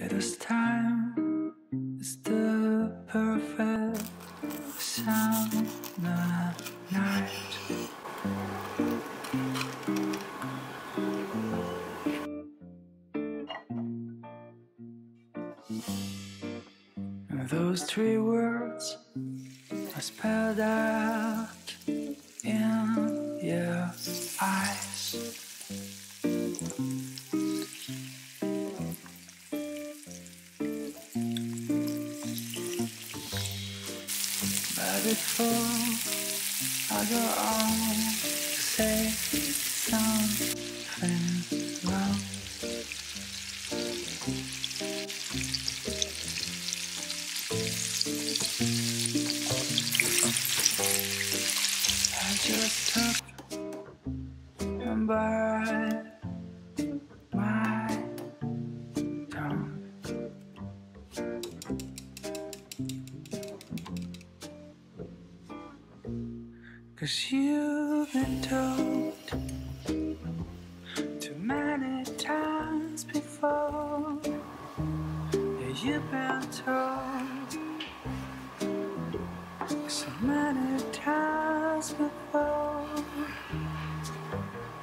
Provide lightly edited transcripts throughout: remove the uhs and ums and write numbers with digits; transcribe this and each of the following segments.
It is time, it's the perfect summer night. And those three words are spelled out in your eyes. But before I go on to say something wrong, I just took and bite my tongue. 'Cause you've been told too many times before. Yeah, you've been told so many times before.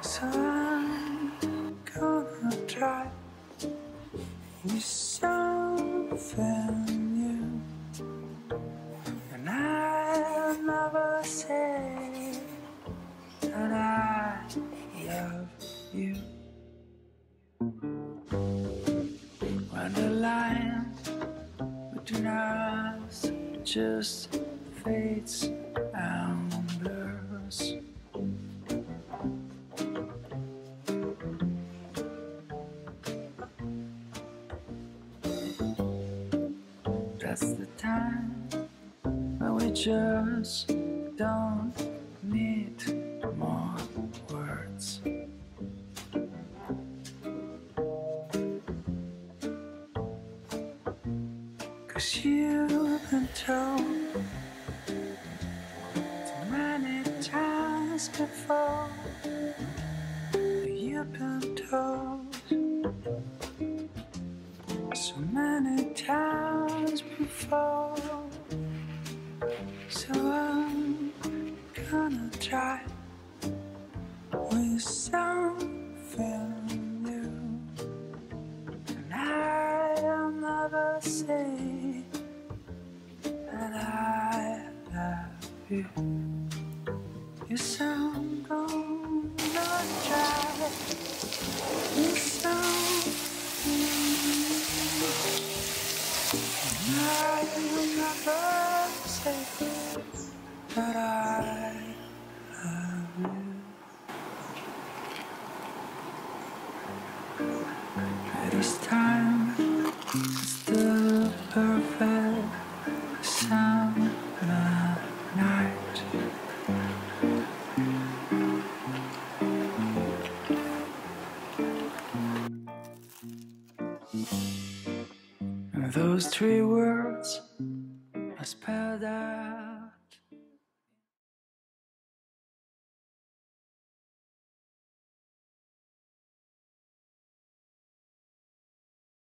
So I'm gonna try with something new, and I'll never say that I love you. When the line between us just fades and blurs, that's the time when we just don't need more words. Cause you've been told too many times before. You've been told so many times before. So I'm gonna try with something new, and I'll never say that I love you. Yes, I'm gonna try with something new, and I'll never say that I love you. It is time, it's the perfect summer night. And those three words are spelled out